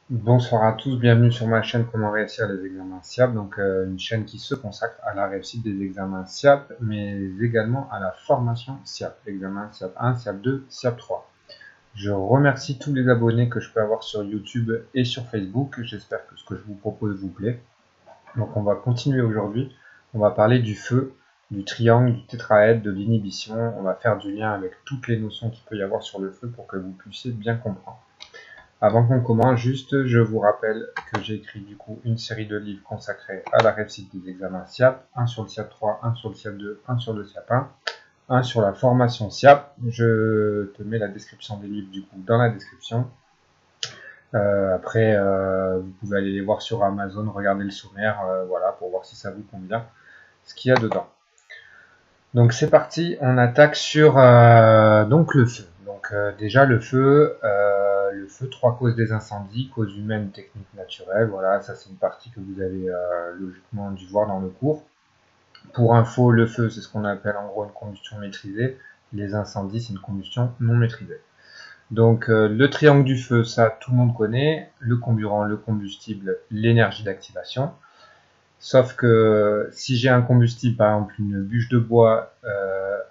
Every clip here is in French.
Bonsoir à tous, bienvenue sur ma chaîne Comment réussir les examens SIAP, donc une chaîne qui se consacre à la réussite des examens SIAP, mais également à la formation SIAP, examen SIAP 1, SIAP 2, SIAP 3. Je remercie tous les abonnés que je peux avoir sur YouTube et sur Facebook, j'espère que ce que je vous propose vous plaît. Donc on va continuer aujourd'hui, on va parler du feu, du triangle, du tétraèdre, de l'inhibition, on va faire du lien avec toutes les notions qu'il peut y avoir sur le feu pour que vous puissiez bien comprendre. Avant qu'on commence, juste, je vous rappelle que j'ai écrit du coup une série de livres consacrés à la réussite des examens SIAP, un sur le SIAP 3, un sur le SIAP 2, un sur le SIAP 1, un sur la formation SIAP. Je te mets la description des livres du coup dans la description. Après, vous pouvez aller les voir sur Amazon, regarder le sommaire, voilà, pour voir si ça vous convient, ce qu'il y a dedans. Donc c'est parti, on attaque sur donc le feu. Donc déjà le feu, 3 causes des incendies, causes humaines, techniques naturelles. Voilà, ça c'est une partie que vous avez logiquement dû voir dans le cours. Pour info, le feu c'est ce qu'on appelle en gros une combustion maîtrisée. Les incendies c'est une combustion non maîtrisée. Donc le triangle du feu, ça tout le monde connaît. Le comburant, le combustible, l'énergie d'activation. Sauf que si j'ai un combustible, par exemple une bûche de bois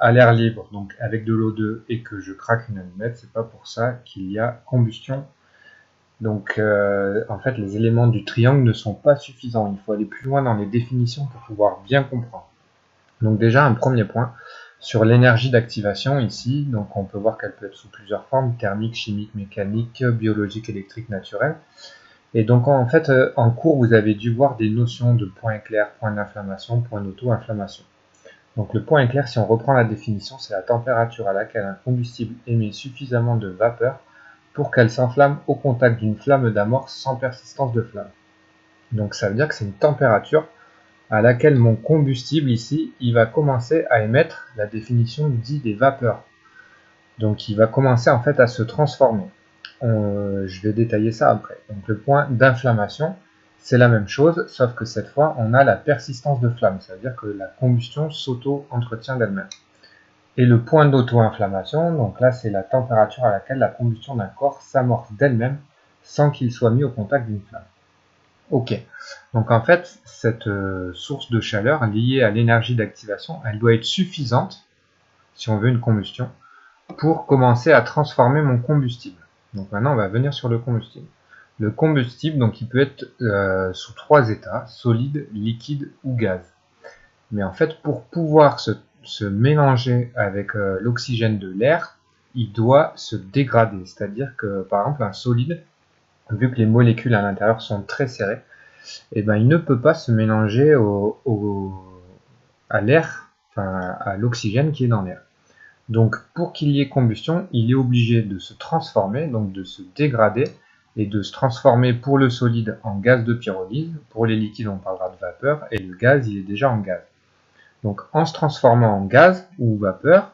à l'air libre, donc avec de l'O2 et que je craque une allumette, c'est pas pour ça qu'il y a combustion. Donc en fait les éléments du triangle ne sont pas suffisants, il faut aller plus loin dans les définitions pour pouvoir bien comprendre. Donc déjà un premier point sur l'énergie d'activation ici, donc on peut voir qu'elle peut être sous plusieurs formes, thermique, chimique, mécanique, biologique, électrique, naturelle. Et donc en fait, en cours, vous avez dû voir des notions de point éclair, point d'inflammation, point d'auto-inflammation. Donc le point éclair, si on reprend la définition, c'est la température à laquelle un combustible émet suffisamment de vapeur pour qu'elle s'enflamme au contact d'une flamme d'amorce sans persistance de flamme. Donc ça veut dire que c'est une température à laquelle mon combustible ici, il va commencer à émettre la définition dit des vapeurs. Donc il va commencer en fait à se transformer. Je vais détailler ça après. Donc le point d'inflammation, c'est la même chose, sauf que cette fois, on a la persistance de flamme. Ça veut dire que la combustion s'auto-entretient d'elle-même. Et le point d'auto-inflammation, donc là, c'est la température à laquelle la combustion d'un corps s'amorce d'elle-même sans qu'il soit mis au contact d'une flamme. Ok. Donc en fait, cette source de chaleur liée à l'énergie d'activation, elle doit être suffisante, si on veut une combustion, pour commencer à transformer mon combustible. Donc maintenant, on va venir sur le combustible. Le combustible, donc, il peut être sous 3 états, solide, liquide ou gaz. Mais en fait, pour pouvoir se mélanger avec l'oxygène de l'air, il doit se dégrader. C'est-à-dire que, par exemple, un solide, vu que les molécules à l'intérieur sont très serrées, eh ben, il ne peut pas se mélanger à l'air, enfin à l'oxygène qui est dans l'air. Donc pour qu'il y ait combustion, il est obligé de se transformer, donc de se dégrader, et de se transformer pour le solide en gaz de pyrolyse, pour les liquides on parlera de vapeur, et le gaz il est déjà en gaz. Donc en se transformant en gaz ou vapeur,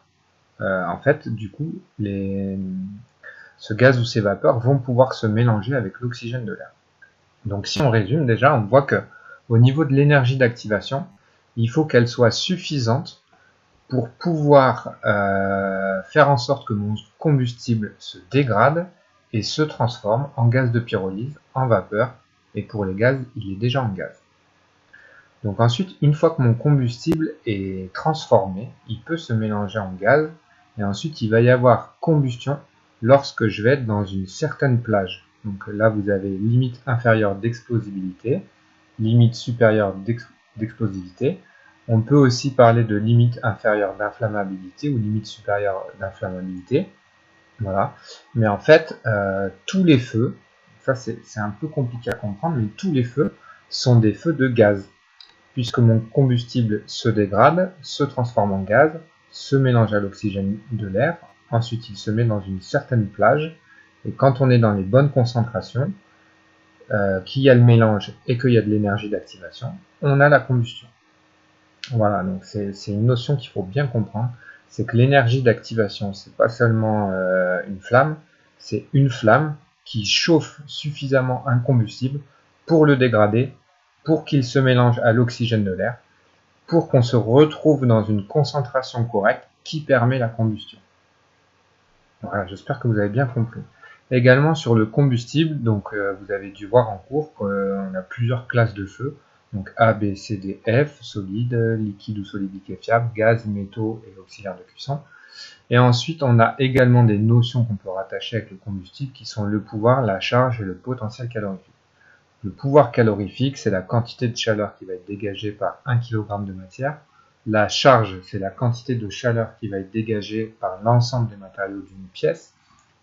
en fait du coup ce gaz ou ces vapeurs vont pouvoir se mélanger avec l'oxygène de l'air. Donc si on résume déjà, on voit que au niveau de l'énergie d'activation, il faut qu'elle soit suffisante pour pouvoir faire en sorte que mon combustible se dégrade et se transforme en gaz de pyrolyse, en vapeur, et pour les gaz, il est déjà en gaz. Donc ensuite, une fois que mon combustible est transformé, il peut se mélanger en gaz, et ensuite il va y avoir combustion lorsque je vais être dans une certaine plage. Donc là, vous avez limite inférieure d'explosibilité, limite supérieure d'explosivité. On peut aussi parler de limite inférieure d'inflammabilité ou limite supérieure d'inflammabilité. Voilà. Mais en fait, tous les feux, ça c'est un peu compliqué à comprendre, mais tous les feux sont des feux de gaz. Puisque mon combustible se dégrade, se transforme en gaz, se mélange à l'oxygène de l'air, ensuite il se met dans une certaine plage, et quand on est dans les bonnes concentrations, qu'il y a le mélange et qu'il y a de l'énergie d'activation, on a la combustion. Voilà, donc c'est une notion qu'il faut bien comprendre, c'est que l'énergie d'activation, c'est pas seulement une flamme, c'est une flamme qui chauffe suffisamment un combustible pour le dégrader, pour qu'il se mélange à l'oxygène de l'air, pour qu'on se retrouve dans une concentration correcte qui permet la combustion. Voilà, j'espère que vous avez bien compris. Également sur le combustible, donc vous avez dû voir en cours qu'on a plusieurs classes de feu, donc A, B, C, D, F, solide, liquide ou solide liquéfiable, gaz, métaux et auxiliaires de cuisson. Et ensuite, on a également des notions qu'on peut rattacher avec le combustible qui sont le pouvoir, la charge et le potentiel calorifique. Le pouvoir calorifique, c'est la quantité de chaleur qui va être dégagée par 1 kg de matière. La charge, c'est la quantité de chaleur qui va être dégagée par l'ensemble des matériaux d'une pièce.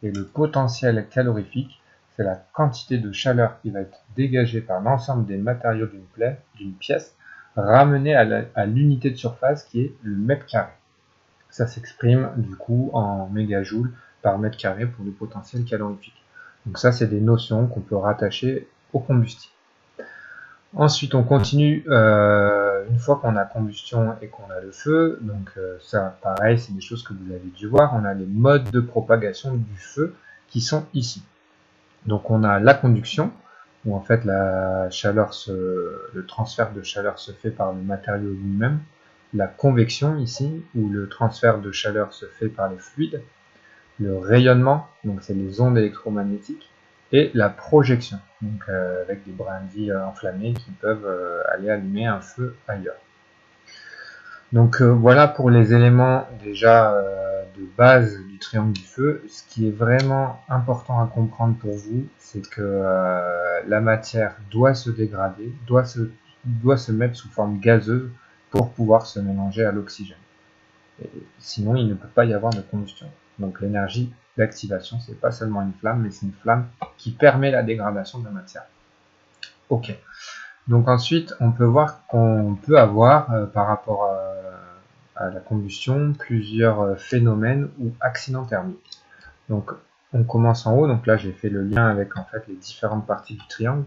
Et le potentiel calorifique, c'est la quantité de chaleur qui va être dégagée par l'ensemble des matériaux d'une pièce, ramenée à l'unité de surface qui est le mètre carré. Ça s'exprime du coup en mégajoules par mètre carré pour le potentiel calorifique. Donc ça, c'est des notions qu'on peut rattacher au combustible. Ensuite, on continue une fois qu'on a combustion et qu'on a le feu. Donc ça, pareil, c'est des choses que vous avez dû voir. On a les modes de propagation du feu qui sont ici. Donc on a la conduction, où en fait le transfert de chaleur se fait par le matériau lui-même. La convection ici, où le transfert de chaleur se fait par les fluides. Le rayonnement, donc c'est les ondes électromagnétiques. Et la projection, donc avec des brindilles enflammées qui peuvent aller allumer un feu ailleurs. Donc voilà pour les éléments déjà de base du triangle du feu. Ce qui est vraiment important à comprendre pour vous, c'est que la matière doit se dégrader, doit se mettre sous forme gazeuse pour pouvoir se mélanger à l'oxygène. Sinon, il ne peut pas y avoir de combustion. Donc l'énergie d'activation, c'est pas seulement une flamme, mais c'est une flamme qui permet la dégradation de la matière. Ok. Donc ensuite, on peut voir qu'on peut avoir, par rapport à la combustion, plusieurs phénomènes ou accidents thermiques. Donc on commence en haut, donc là j'ai fait le lien avec en fait les différentes parties du triangle.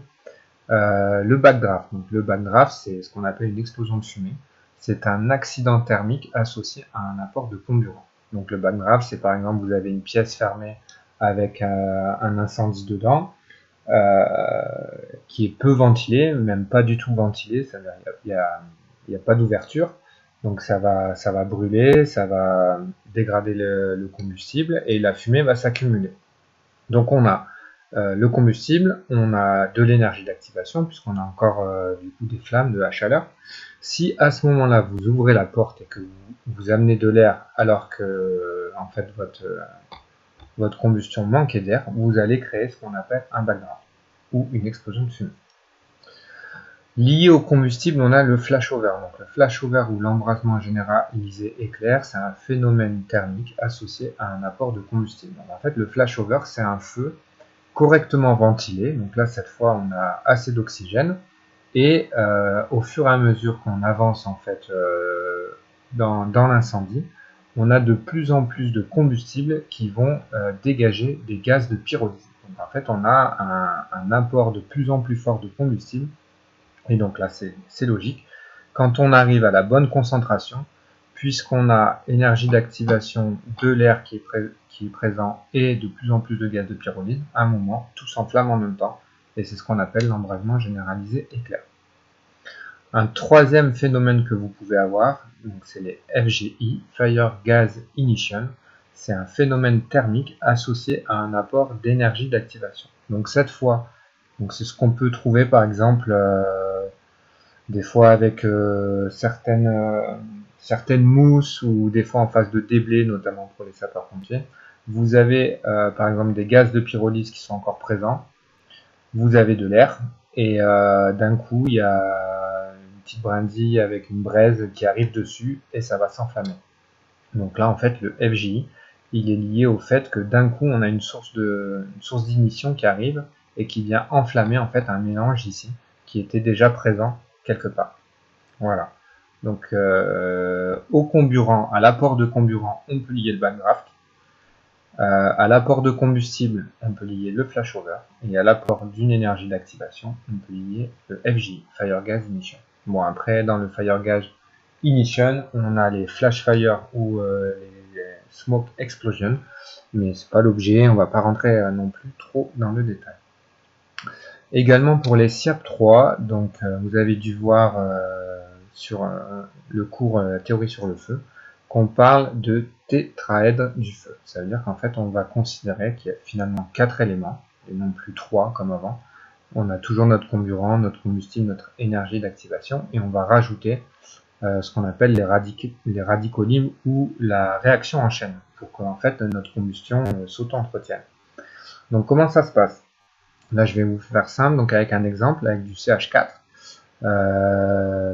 Le backdraft. Donc le backdraft, c'est ce qu'on appelle une explosion de fumée. C'est un accident thermique associé à un apport de comburant. Donc le backdraft, c'est par exemple vous avez une pièce fermée avec un incendie dedans, qui est peu ventilé, même pas du tout ventilé, il n'y a pas d'ouverture, donc ça va brûler, ça va dégrader le combustible et la fumée va s'accumuler. Donc on a le combustible, on a de l'énergie d'activation puisqu'on a encore du coup des flammes, de la chaleur. Si à ce moment-là vous ouvrez la porte et que vous amenez de l'air alors que en fait votre combustion manquait d'air, vous allez créer ce qu'on appelle un backdraft ou une explosion de fumée. Lié au combustible, on a le flashover. Donc le flashover ou l'embrasement généralisé éclair, c'est un phénomène thermique associé à un apport de combustible. Donc, en fait, le flashover, c'est un feu correctement ventilé. Donc là, cette fois, on a assez d'oxygène. Et au fur et à mesure qu'on avance en fait dans l'incendie, on a de plus en plus de combustibles qui vont dégager des gaz de pyrolyse. Donc en fait, on a un apport de plus en plus fort de combustible. Et donc là, c'est logique. Quand on arrive à la bonne concentration, puisqu'on a énergie d'activation de l'air qui est présent et de plus en plus de gaz de pyrolyse, à un moment, tout s'enflamme en même temps. Et c'est ce qu'on appelle l'embrasement généralisé éclair. Un troisième phénomène que vous pouvez avoir, c'est les FGI, Fire Gas Ignition. C'est un phénomène thermique associé à un apport d'énergie d'activation. Donc cette fois, c'est ce qu'on peut trouver par exemple des fois avec certaines mousses ou des fois en phase de déblai, notamment pour les sapeurs-pompiers. Vous avez par exemple des gaz de pyrolyse qui sont encore présents. Vous avez de l'air et d'un coup il y a une petite brindille avec une braise qui arrive dessus et ça va s'enflammer. Donc là en fait le FGI il est lié au fait que d'un coup on a une source d'ignition qui arrive et qui vient enflammer en fait un mélange ici qui était déjà présent quelque part. Voilà. Donc au comburant, à l'apport de comburant, on peut lier le backdraft. À l'apport de combustible, on peut lier le flashover. Et à l'apport d'une énergie d'activation, on peut lier le FGI, Fire Gas Ignition. Bon, après, dans le Fire Gas Ignition, on a les flash fire ou les smoke explosion. Mais c'est pas l'objet, on va pas rentrer non plus trop dans le détail. Également pour les SIAP 3, donc vous avez dû voir sur le cours théorie sur le feu, qu'on parle de tétraèdre du feu. Ça veut dire qu'en fait, on va considérer qu'il y a finalement 4 éléments, et non plus 3 comme avant. On a toujours notre comburant, notre combustible, notre énergie d'activation, et on va rajouter ce qu'on appelle les radicaux libres ou la réaction en chaîne, pour que en fait, notre combustion s'auto-entretienne. Donc comment ça se passe? Là, je vais vous faire simple, donc avec un exemple, avec du CH4.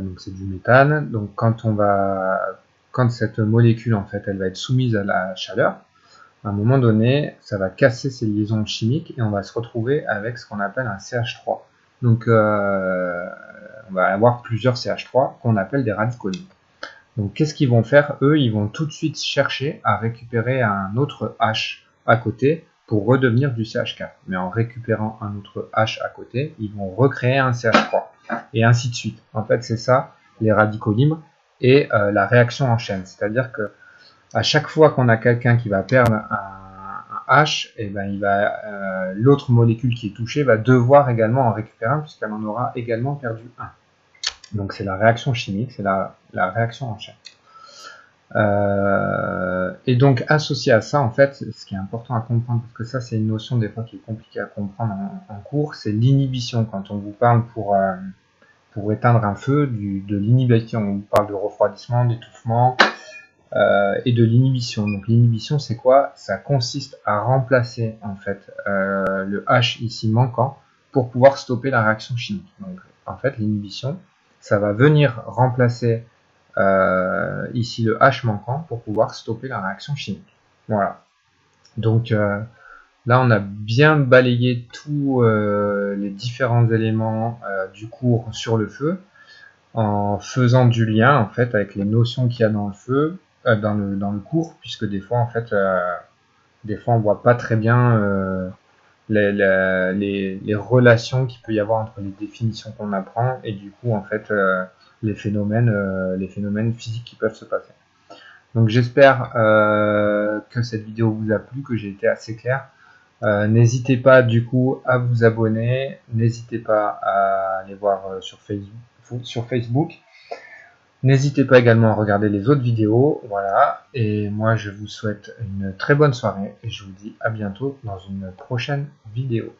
Donc c'est du méthane. Donc quand cette molécule en fait, elle va être soumise à la chaleur, à un moment donné, ça va casser ces liaisons chimiques et on va se retrouver avec ce qu'on appelle un CH3. Donc on va avoir plusieurs CH3 qu'on appelle des radicaux libres. Donc qu'est-ce qu'ils vont faire? Eux, ils vont tout de suite chercher à récupérer un autre H à côté pour redevenir du CH4. Mais en récupérant un autre H à côté, ils vont recréer un CH3. Et ainsi de suite. En fait, c'est ça, les radicaux libres et la réaction en chaîne. C'est-à-dire que à chaque fois qu'on a quelqu'un qui va perdre un H, et ben l'autre molécule qui est touchée va devoir également en récupérer un puisqu'elle en aura également perdu un. Donc c'est la réaction chimique, c'est la réaction en chaîne. Et donc associé à ça, en fait, ce qui est important à comprendre, parce que ça c'est une notion des fois qui est compliquée à comprendre en cours, c'est l'inhibition. Quand on vous parle pour éteindre un feu, de l'inhibition, on vous parle de refroidissement, d'étouffement et de l'inhibition. Donc l'inhibition c'est quoi? Ça consiste à remplacer en fait le H ici manquant pour pouvoir stopper la réaction chimique. Donc en fait l'inhibition, ça va venir remplacer ici le H manquant pour pouvoir stopper la réaction chimique. Voilà. Donc là on a bien balayé tous les différents éléments du cours sur le feu en faisant du lien en fait avec les notions qu'il y a dans le feu, dans le cours, puisque des fois en fait on voit pas très bien les relations qu'il peut y avoir entre les définitions qu'on apprend et du coup en fait les phénomènes physiques qui peuvent se passer. Donc j'espère que cette vidéo vous a plu, que j'ai été assez clair. N'hésitez pas du coup à vous abonner, n'hésitez pas à aller voir sur Facebook. N'hésitez pas également à regarder les autres vidéos, voilà, et moi je vous souhaite une très bonne soirée et je vous dis à bientôt dans une prochaine vidéo.